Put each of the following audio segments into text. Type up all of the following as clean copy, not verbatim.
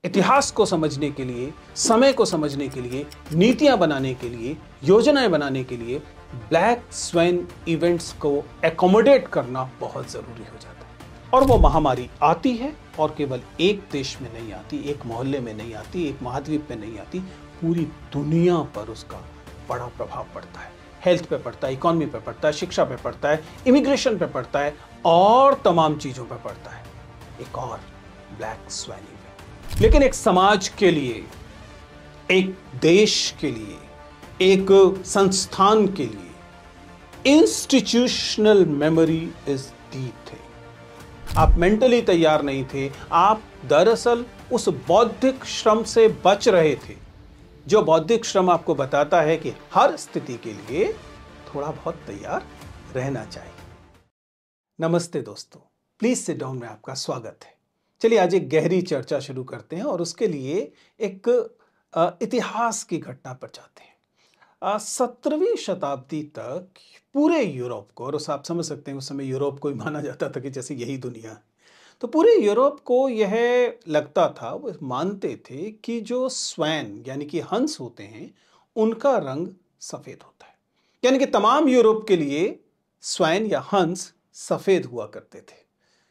इतिहास को समझने के लिए, समय को समझने के लिए, नीतियां बनाने के लिए, योजनाएं बनाने के लिए ब्लैक स्वैन इवेंट्स को एकोमोडेट करना बहुत जरूरी हो जाता है। और वो महामारी आती है और केवल एक देश में नहीं आती, एक मोहल्ले में नहीं आती, एक महाद्वीप में नहीं आती, पूरी दुनिया पर उसका बड़ा प्रभाव पड़ता है। हेल्थ पे पड़ता है, इकोनॉमी पे पड़ता है, शिक्षा पे पड़ता है, इमिग्रेशन पे पड़ता है और तमाम चीजों पे पड़ता है। एक और ब्लैक स्वैन इवेंट। लेकिन एक समाज के लिए, एक देश के लिए, एक संस्थान के लिए इंस्टीट्यूशनल मेमोरी इज डीप थे। आप मेंटली तैयार नहीं थे, आप दरअसल उस बौद्धिक श्रम से बच रहे थे, जो बौद्धिक श्रम आपको बताता है कि हर स्थिति के लिए थोड़ा बहुत तैयार रहना चाहिए। नमस्ते दोस्तों, प्लीज सिट डाउन में आपका स्वागत है। चलिए आज एक गहरी चर्चा शुरू करते हैं और उसके लिए एक इतिहास की घटना पर जाते हैं। 17वीं शताब्दी तक पूरे यूरोप को, और आप समझ सकते हैं उस समय यूरोप को ही माना जाता था कि जैसे यही दुनिया है, तो पूरे यूरोप को यह लगता था, वो मानते थे कि जो स्वैन यानी कि हंस होते हैं उनका रंग सफेद होता है। यानी कि तमाम यूरोप के लिए स्वैन या हंस सफेद हुआ करते थे।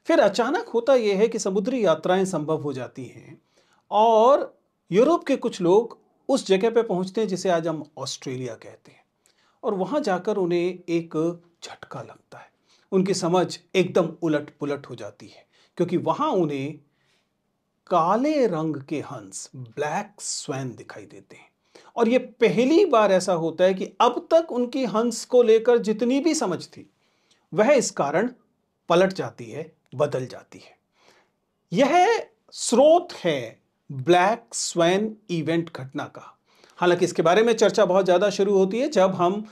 फिर अचानक होता यह है कि समुद्री यात्राएं संभव हो जाती हैं और यूरोप के कुछ लोग उस जगह पे पहुंचते हैं जिसे आज हम ऑस्ट्रेलिया कहते हैं, और वहां जाकर उन्हें एक झटका लगता है। उनकी समझ एकदम उलट पुलट हो जाती है, क्योंकि वहां उन्हें काले रंग के हंस, ब्लैक स्वैन दिखाई देते हैं। और यह पहली बार ऐसा होता है कि अब तक उनकी हंस को लेकर जितनी भी समझ थी वह इस कारण पलट जाती है, बदल जाती है। यह स्रोत है ब्लैक स्वैन इवेंट घटना का। हालांकि इसके बारे में चर्चा बहुत ज्यादा शुरू होती है जब हम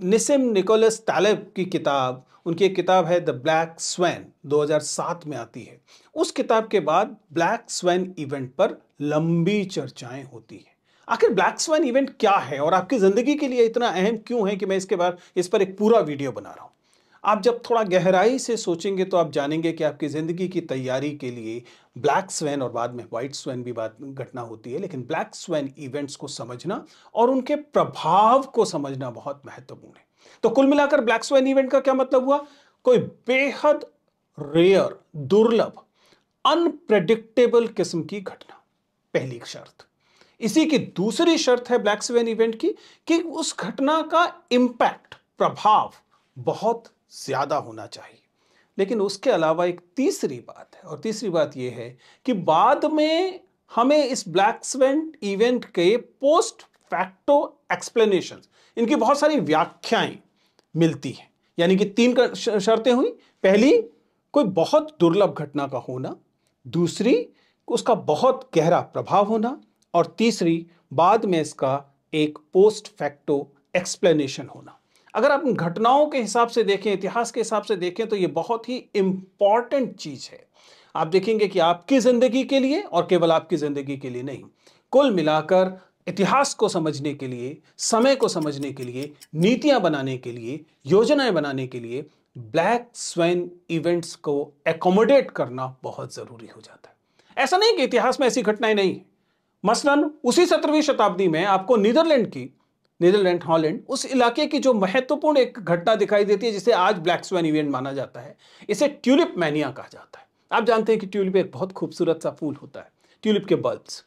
निसिम निकोलस तालेब की किताब, उनकी एक किताब है द ब्लैक स्वैन, 2007 में आती है। उस किताब के बाद ब्लैक स्वैन इवेंट पर लंबी चर्चाएं होती हैं। आखिर ब्लैक स्वैन इवेंट क्या है और आपकी जिंदगी के लिए इतना अहम क्यों है कि मैं इस पर एक पूरा वीडियो बना रहा हूं। आप जब थोड़ा गहराई से सोचेंगे तो आप जानेंगे कि आपकी जिंदगी की तैयारी के लिए ब्लैक स्वैन, और बाद में व्हाइट स्वैन भी बात घटना होती है, लेकिन ब्लैक स्वैन इवेंट्स को समझना और उनके प्रभाव को समझना बहुत महत्वपूर्ण है। तो कुल मिलाकर ब्लैक स्वैन इवेंट का क्या मतलब हुआ? कोई बेहद रेयर, दुर्लभ, अनप्रेडिक्टेबल किस्म की घटना, पहली शर्त। इसी की दूसरी शर्त है ब्लैक स्वैन इवेंट की कि उस घटना का इंपैक्ट, प्रभाव बहुत ज्यादा होना चाहिए। लेकिन उसके अलावा एक तीसरी बात है, और तीसरी बात यह है कि बाद में हमें इस ब्लैक स्वैन इवेंट के पोस्ट फैक्टो एक्सप्लेनेशन, इनकी बहुत सारी व्याख्याएं मिलती हैं। यानी कि तीन शर्तें हुई। पहली, कोई बहुत दुर्लभ घटना का होना, दूसरी, उसका बहुत गहरा प्रभाव होना, और तीसरी, बाद में इसका एक पोस्ट फैक्टो एक्सप्लेनेशन होना। अगर आप घटनाओं के हिसाब से देखें, इतिहास के हिसाब से देखें, तो यह बहुत ही इंपॉर्टेंट चीज है। आप देखेंगे कि आपकी जिंदगी के लिए, और केवल आपकी जिंदगी के लिए नहीं, कुल मिलाकर इतिहास को समझने के लिए, समय को समझने के लिए, नीतियां बनाने के लिए, योजनाएं बनाने के लिए ब्लैक स्वैन इवेंट्स को एकोमोडेट करना बहुत जरूरी हो जाता है। ऐसा नहीं कि इतिहास में ऐसी घटनाएं नहीं है। मसलन उसी 17वीं शताब्दी में आपको नीदरलैंड, हॉलैंड, उस इलाके की जो महत्वपूर्ण एक घटना दिखाई देती है जिसे आज ब्लैक स्वैन इवेंट माना जाता है। इसे ट्यूलिप मैनिया कहा जाता है। आप जानते हैं कि ट्यूलिप एक बहुत खूबसूरत सा फूल होता है, ट्यूलिप के बल्ब्स।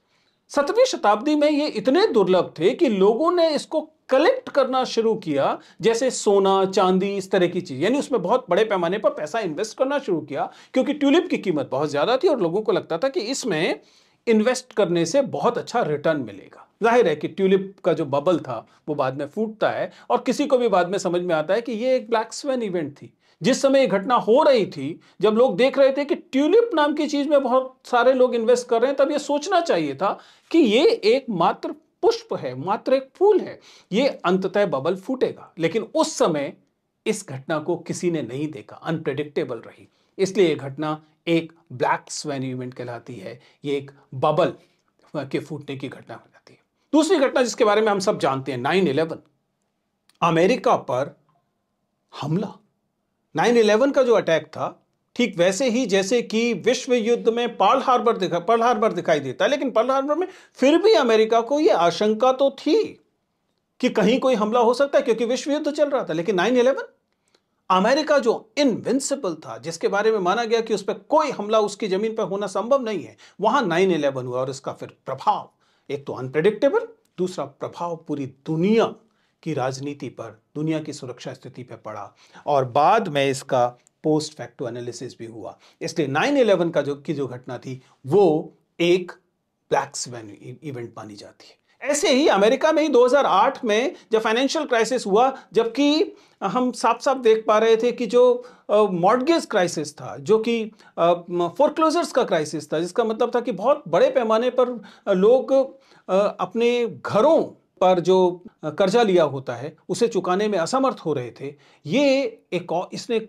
17वीं शताब्दी में ये इतने दुर्लभ थे कि लोगों ने इसको कलेक्ट करना शुरू किया, जैसे सोना, चांदी, इस तरह की चीज। यानी उसमें बहुत बड़े पैमाने पर पैसा इन्वेस्ट करना शुरू किया, क्योंकि ट्यूलिप की कीमत बहुत ज्यादा थी और लोगों को लगता था कि इसमें इन्वेस्ट करने से बहुत अच्छा रिटर्न मिलेगा। जाहिर है कि ट्यूलिप का जो बबल था वो बाद में फूटता है, और किसी को भी बाद में समझ में आता है कि ये एक ब्लैक स्वैन इवेंट थी। जिस समय ये घटना हो रही थी, जब लोग देख रहे थे कि ट्यूलिप नाम की चीज में बहुत सारे लोग इन्वेस्ट कर रहे हैं, तब ये सोचना चाहिए था कि ये एक मात्र पुष्प है, मात्र एक फूल है, ये अंततः बबल फूटेगा। लेकिन उस समय इस घटना को किसी ने नहीं देखा, अनप्रेडिक्टेबल रही। इसलिए यह घटना एक ब्लैक स्वैन इवेंट कहलाती है। ये एक बबल के फूटने की घटना हो जाती है। दूसरी घटना जिसके बारे में हम सब जानते हैं, 9/11, अमेरिका पर हमला। 9/11 का जो अटैक था, ठीक वैसे ही जैसे कि विश्व युद्ध में पर्ल हार्बर दिखाई देता है, लेकिन पर्ल हार्बर में फिर भी अमेरिका को यह आशंका तो थी कि कहीं कोई हमला हो सकता है, क्योंकि विश्व युद्ध चल रहा था। लेकिन 9/11, अमेरिका जो इनविंसिबल था, जिसके बारे में माना गया कि उस पर कोई हमला उसकी जमीन पर होना संभव नहीं है, वहां 9/11 हुआ और इसका फिर प्रभाव, एक तो अनप्रेडिक्टेबल, दूसरा प्रभाव पूरी दुनिया की राजनीति पर, दुनिया की सुरक्षा स्थिति पर पड़ा, और बाद में इसका पोस्ट फैक्टो एनालिसिस भी हुआ। इसलिए 9/11 की जो घटना थी वो एक ब्लैक स्वैन इवेंट मानी जाती है। ऐसे ही अमेरिका में ही 2008 में जब फाइनेंशियल क्राइसिस हुआ, जबकि हम साफ साफ देख पा रहे थे कि जो मॉर्गेज क्राइसिस था, जो कि फोरक्लोजर्स का क्राइसिस था, जिसका मतलब था कि बहुत बड़े पैमाने पर लोग अपने घरों पर जो कर्जा लिया होता है उसे चुकाने में असमर्थ हो रहे थे। इसने एक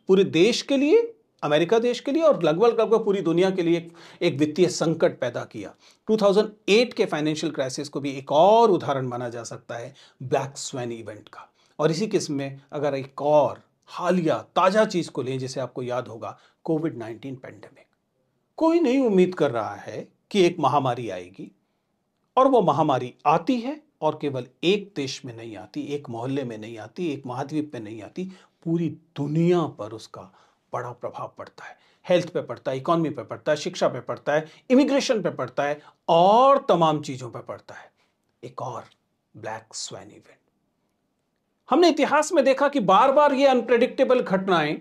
पूरे देश के लिए, अमेरिका देश के लिए और लगभग पूरी दुनिया के लिए एक वित्तीय संकट पैदा किया। 2008 के फाइनेंशियल क्राइसिस को भी एक और उदाहरण माना जा सकता है ब्लैक स्वैन इवेंट का। और इसी किस्म में अगर एक और हालिया ताजा चीज को लें, जिसे आपको याद होगा, कोविड-19 पैंडेमिक। कोई नहीं उम्मीद कर रहा है कि एक महामारी आएगी, और वो महामारी आती है, और केवल एक देश में नहीं आती, एक मोहल्ले में नहीं आती, एक महाद्वीप में नहीं आती, पूरी दुनिया पर उसका बड़ा प्रभाव पड़ता है। हेल्थ पे पड़ता है, इकोनॉमी पे पड़ता है, शिक्षा पे पड़ता है, इमिग्रेशन पे पड़ता है, और तमाम चीजों पे पड़ता है। एक और ब्लैक स्वैन इवेंट। हमने इतिहास में देखा कि बार बार ये अनप्रेडिक्टेबल घटनाएं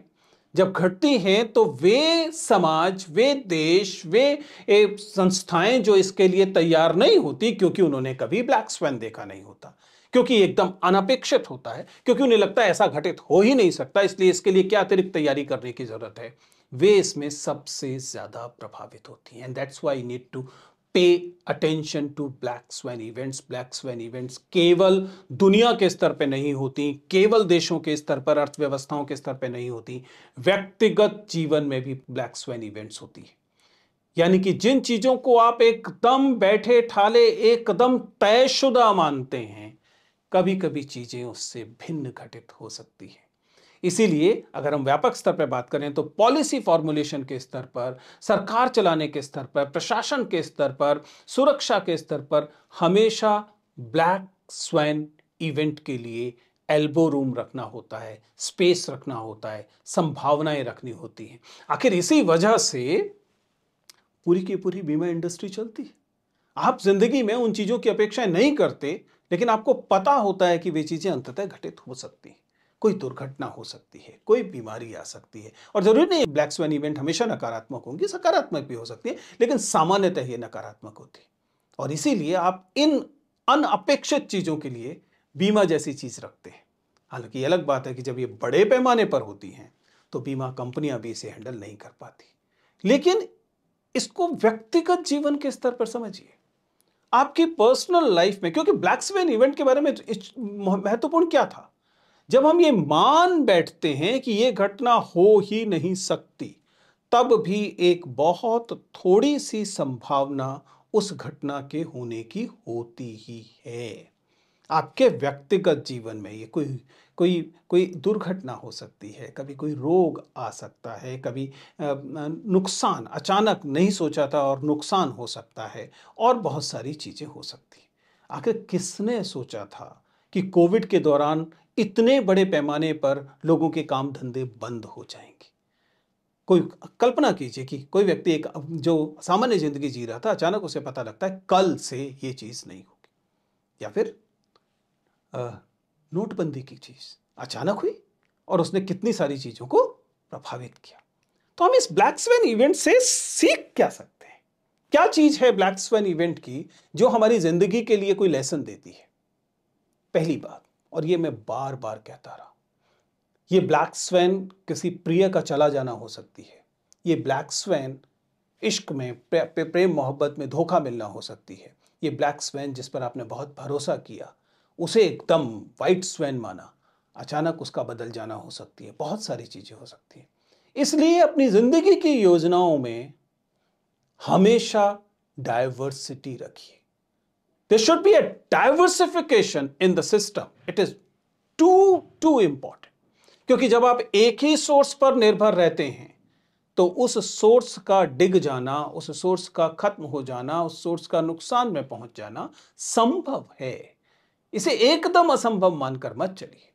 जब घटती हैं तो वे समाज, वे देश, वे संस्थाएं जो इसके लिए तैयार नहीं होती, क्योंकि उन्होंने कभी ब्लैक स्वैन देखा नहीं होता, क्योंकि एकदम अनपेक्षित होता है, क्योंकि उन्हें लगता है ऐसा घटित हो ही नहीं सकता, इसलिए इसके लिए क्या अतिरिक्त तैयारी करने की जरूरत है, वे इसमें सबसे ज्यादा प्रभावित होती हैं। And that's why you need to pay attention to black swan events. Black swan events केवल दुनिया के स्तर पर नहीं होती, केवल देशों के स्तर पर, अर्थव्यवस्थाओं के स्तर पर नहीं होती, व्यक्तिगत जीवन में भी ब्लैक स्वैन इवेंट्स होती है। यानी कि जिन चीजों को आप एकदम बैठे ठाले, एकदम तयशुदा मानते हैं, कभी कभी चीजें उससे भिन्न घटित हो सकती है। इसीलिए अगर हम व्यापक स्तर पर बात करें तो पॉलिसी फॉर्मुलेशन के स्तर पर, सरकार चलाने के स्तर पर, प्रशासन के स्तर पर, सुरक्षा के स्तर पर हमेशा ब्लैक स्वैन इवेंट के लिए एल्बो रूम रखना होता है, स्पेस रखना होता है, संभावनाएं रखनी होती हैं। आखिर इसी वजह से पूरी की पूरी बीमा इंडस्ट्री चलती है। आप जिंदगी में उन चीजों की अपेक्षाएं नहीं करते, लेकिन आपको पता होता है कि वे चीजें अंततः घटित हो सकती हैं। कोई दुर्घटना हो सकती है, कोई बीमारी आ सकती है, और जरूरी नहीं ब्लैक स्वैन इवेंट हमेशा नकारात्मक होंगी, सकारात्मक भी हो सकती है, लेकिन सामान्यतः ये नकारात्मक होती है। और इसीलिए आप इन अनअपेक्षित चीजों के लिए बीमा जैसी चीज रखते हैं। हालांकि अलग बात है कि जब ये बड़े पैमाने पर होती हैं तो बीमा कंपनियां भी इसे हैंडल नहीं कर पाती। लेकिन इसको व्यक्तिगत जीवन के स्तर पर समझिए, आपकी पर्सनल लाइफ में, क्योंकि ब्लैक स्वैन इवेंट के बारे में महत्वपूर्ण क्या था, जब हम ये मान बैठते हैं कि ये घटना हो ही नहीं सकती, तब भी एक बहुत थोड़ी सी संभावना उस घटना के होने की होती ही है। आपके व्यक्तिगत जीवन में ये कोई दुर्घटना हो सकती है, कभी कोई रोग आ सकता है, कभी नुकसान, अचानक नहीं सोचा था और नुकसान हो सकता है, और बहुत सारी चीजें हो सकती हैं। आखिर किसने सोचा था कि कोविड के दौरान इतने बड़े पैमाने पर लोगों के काम धंधे बंद हो जाएंगे? कोई कल्पना कीजिए कि कोई व्यक्ति एक जो सामान्य जिंदगी जी रहा था, अचानक उसे पता लगता है कल से ये चीज नहीं होगी। या फिर नोटबंदी की चीज अचानक हुई और उसने कितनी सारी चीजों को प्रभावित किया। तो हम इस ब्लैक स्वैन इवेंट से सीख क्या सकते हैं? क्या चीज है ब्लैक स्वैन इवेंट की जो हमारी जिंदगी के लिए कोई लेसन देती है? पहली बात, और ये मैं बार बार कहता रहा, ये ब्लैक स्वैन किसी प्रिय का चला जाना हो सकती है। ये ब्लैक स्वैन इश्क में, प्रेम मोहब्बत में धोखा मिलना हो सकती है। ये ब्लैक स्वैन जिस पर आपने बहुत भरोसा किया, उसे एकदम व्हाइट स्वैन माना, अचानक उसका बदल जाना हो सकती है। बहुत सारी चीजें हो सकती हैं। इसलिए अपनी जिंदगी की योजनाओं में हमेशा डाइवर्सिटी रखिए। There should be a diversification in the system. It is too important. क्योंकि जब आप एक ही सोर्स पर निर्भर रहते हैं, तो उस सोर्स का डिग जाना, उस सोर्स का खत्म हो जाना, उस सोर्स का नुकसान में पहुंच जाना संभव है। इसे एकदम असंभव मानकर मत चलिए।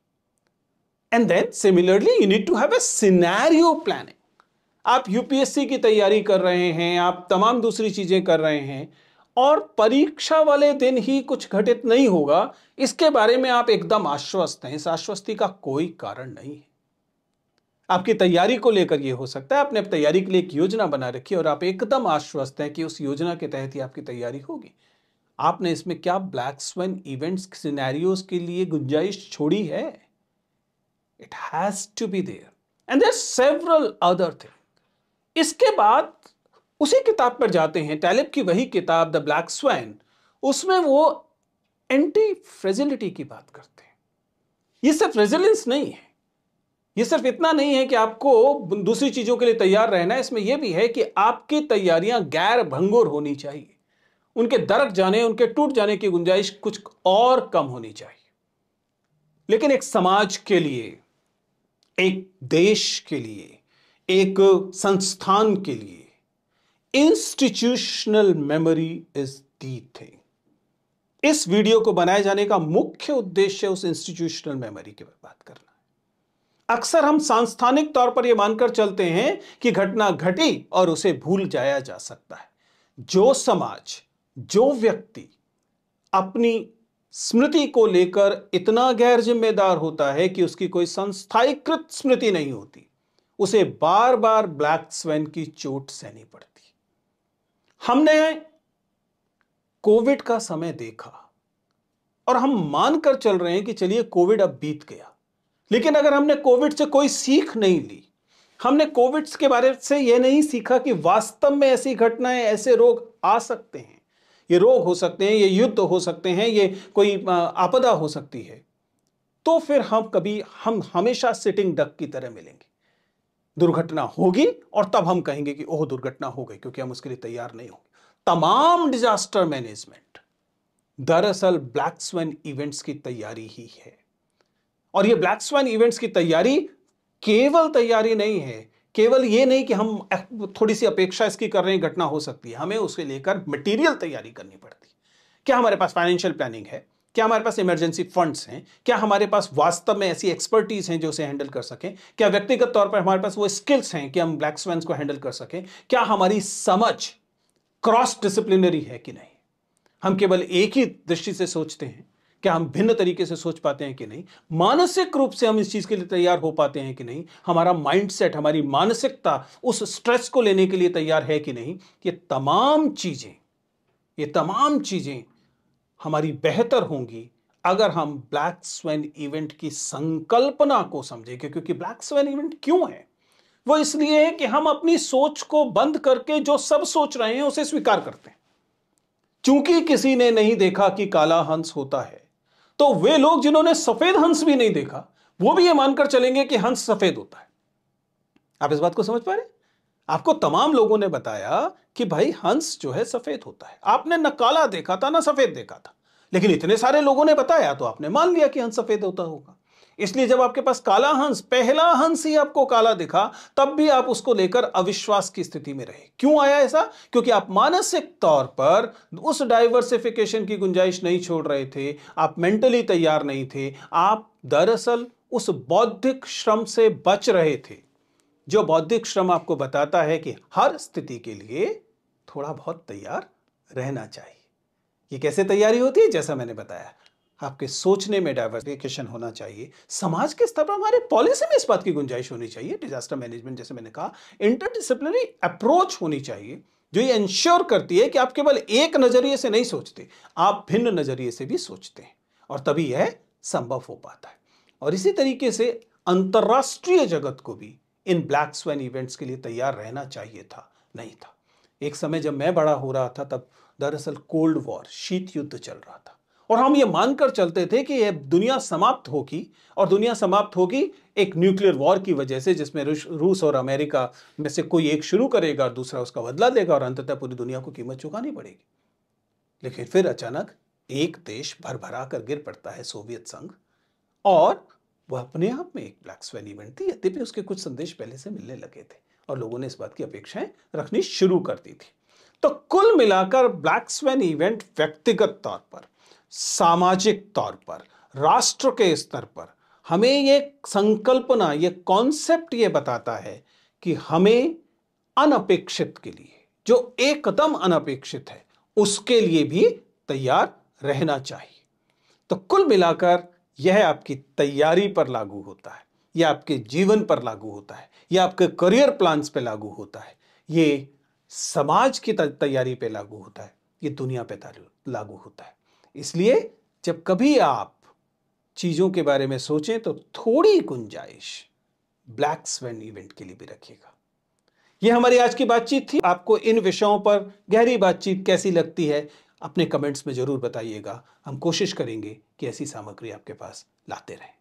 And then similarly you need to have a scenario planning. आप यूपीएससी की तैयारी कर रहे हैं, आप तमाम दूसरी चीजें कर रहे हैं, और परीक्षा वाले दिन ही कुछ घटित नहीं होगा, इसके बारे में आप एकदम आश्वस्त हैं। इस आश्वस्ति का कोई कारण नहीं है। आपकी तैयारी को लेकर यह हो सकता है आपने अब तैयारी के लिए एक योजना बना रखी है और आप एकदम आश्वस्त हैं कि उस योजना के तहत ही आपकी तैयारी होगी। आपने इसमें क्या ब्लैक स्वन इवेंट्स सिनेरियोज के लिए गुंजाइश छोड़ी है? It has to be there and there several other thing. इसके बाद उसी किताब पर जाते हैं, टैलिब की वही किताब द ब्लैक स्वैन, उसमें वो एंटी फ्रेजिलिटी की बात करते हैं। ये सिर्फ रेजिलियंस नहीं है, ये सिर्फ इतना नहीं है कि आपको दूसरी चीजों के लिए तैयार रहना है, इसमें यह भी है कि आपकी तैयारियां गैर भंगुर होनी चाहिए। उनके दरक जाने, उनके टूट जाने की गुंजाइश कुछ और कम होनी चाहिए। लेकिन एक समाज के लिए, एक देश के लिए, एक संस्थान के लिए institutional memory is the thing. इस वीडियो को बनाए जाने का मुख्य उद्देश्य उस इंस्टीट्यूशनल मेमोरी की बात करना है। अक्सर हम सांस्थानिक तौर पर यह मानकर चलते हैं कि घटना घटी और उसे भूल जाया जा सकता है। जो समाज, जो व्यक्ति अपनी स्मृति को लेकर इतना गैर जिम्मेदार होता है कि उसकी कोई संस्थाईकृत स्मृति नहीं होती, उसे बार बार ब्लैक स्वैन की चोट सहनी पड़ती। हमने कोविड का समय देखा और हम मानकर चल रहे हैं कि चलिए कोविड अब बीत गया, लेकिन अगर हमने कोविड से कोई सीख नहीं ली, हमने कोविड के बारे से यह नहीं सीखा कि वास्तव में ऐसी घटनाएं, ऐसे रोग आ सकते हैं, ये रोग हो सकते हैं, ये युद्ध हो सकते हैं, ये कोई आपदा हो सकती है, तो फिर हम हमेशा सिटिंग डक की तरह मिलेंगे। दुर्घटना होगी और तब हम कहेंगे कि ओह दुर्घटना हो गई, क्योंकि हम उसके लिए तैयार नहीं होंगे। तमाम डिजास्टर मैनेजमेंट दरअसल ब्लैक स्वैन इवेंट्स की तैयारी ही है। और ये ब्लैक स्वैन इवेंट्स की तैयारी केवल तैयारी नहीं है, केवल ये नहीं कि हम थोड़ी सी अपेक्षा इसकी कर रहे हैं, घटना हो सकती है। हमें उसके लेकर मटेरियल तैयारी करनी पड़ती है। क्या हमारे पास फाइनेंशियल प्लानिंग है? क्या हमारे पास इमरजेंसी फंड्स हैं? क्या हमारे पास वास्तव में ऐसी एक्सपर्टीज हैं जो उसे हैंडल कर सकें? क्या व्यक्तिगत तौर पर हमारे पास वो स्किल्स हैं कि हम ब्लैक स्वैन्स को हैंडल कर सकें? क्या हमारी समझ क्रॉस डिसिप्लिनरी है कि नहीं? हम केवल एक ही दृष्टि से सोचते हैं, क्या हम भिन्न तरीके से सोच पाते हैं कि नहीं? मानसिक रूप से हम इस चीज के लिए तैयार हो पाते हैं कि नहीं? हमारा माइंडसेट, हमारी मानसिकता उस स्ट्रेस को लेने के लिए तैयार है कि नहीं? ये तमाम चीजें हमारी बेहतर होंगी अगर हम ब्लैक स्वैन इवेंट की संकल्पना को समझेंगे। क्योंकि ब्लैक स्वैन इवेंट क्यों है? वो इसलिए है कि हम अपनी सोच को बंद करके जो सब सोच रहे हैं उसे स्वीकार करते हैं। चूंकि किसी ने नहीं देखा कि काला हंस होता है, तो वे लोग जिन्होंने सफेद हंस भी नहीं देखा, वो भी ये मानकर चलेंगे कि हंस सफेद होता है। आप इस बात को समझ पा रहे हैं? आपको तमाम लोगों ने बताया कि भाई हंस जो है सफेद होता है, आपने न काला देखा था ना सफेद देखा था, लेकिन इतने सारे लोगों ने बताया तो आपने मान लिया कि हंस सफेद होता होगा। इसलिए जब आपके पास काला हंस, पहला हंस ही आपको काला दिखा, तब भी आप उसको लेकर अविश्वास की स्थिति में रहे। क्यों आया ऐसा? क्योंकि आप मानसिक तौर पर उस डाइवर्सिफिकेशन की गुंजाइश नहीं छोड़ रहे थे, आप मेंटली तैयार नहीं थे, आप दरअसल उस बौद्धिक श्रम से बच रहे थे, जो बौद्धिक श्रम आपको बताता है कि हर स्थिति के लिए थोड़ा बहुत तैयार रहना चाहिए। ये कैसे तैयारी होती है? जैसा मैंने बताया, आपके सोचने में डाइवर्सिफिकेशन होना चाहिए, समाज के स्तर पर हमारे पॉलिसी में इस बात की गुंजाइश होनी चाहिए, डिजास्टर मैनेजमेंट जैसे मैंने कहा, इंटरडिसिप्लिनरी अप्रोच होनी चाहिए जो ये इंश्योर करती है कि आप केवल एक नजरिए से नहीं सोचते, आप भिन्न नजरिए से भी सोचते हैं, और तभी यह संभव हो पाता है। और इसी तरीके से अंतरराष्ट्रीय जगत को भी इन ब्लैक स्वैन इवेंट्स के लिए तैयार रहना चाहिए था, नहीं था। एक समय जब मैं बड़ा हो रहा था, तब दरअसल कोल्ड वॉर, शीत युद्ध चल रहा था, और हम ये मानकर चलते थे कि यह दुनिया समाप्त होगी, और दुनिया समाप्त होगी एक न्यूक्लियर वॉर की वजह से, जिसमें रूस और अमेरिका में से कोई एक शुरू करेगा और दूसरा उसका बदला लेगा, और अंततः पूरी दुनिया को कीमत चुकानी पड़ेगी। लेकिन फिर अचानक एक देश भरभरा कर गिर पड़ता है, सोवियत संघ, और वह अपने आप में एक ब्लैक स्वैन इवेंट थी, यद्यपि उसके कुछ संदेश पहले से मिलने लगे थे। और लोगों ने इस बात की अपेक्षाएं रखनी शुरू कर दी थी। तो कुल मिलाकर ब्लैक स्वैन इवेंट व्यक्तिगत तौर पर, सामाजिक तौर पर, राष्ट्र के स्तर पर हमें ये संकल्पना, ये कॉन्सेप्ट ये बताता है कि हमें अनपेक्षित के लिए, जो एकदम अनपेक्षित है, उसके लिए भी तैयार रहना चाहिए। तो कुल मिलाकर यह आपकी तैयारी पर लागू होता है, यह आपके जीवन पर लागू होता है, यह आपके करियर प्लान्स पे लागू होता है, ये समाज की तैयारी पे लागू होता है, ये दुनिया पे लागू होता है। इसलिए जब कभी आप चीजों के बारे में सोचें तो थोड़ी गुंजाइश ब्लैक स्वैन इवेंट के लिए भी रखिएगा। यह हमारी आज की बातचीत थी। आपको इन विषयों पर गहरी बातचीत कैसी लगती है, अपने कमेंट्स में जरूर बताइएगा। हम कोशिश करेंगे कि ऐसी सामग्री आपके पास लाते रहें।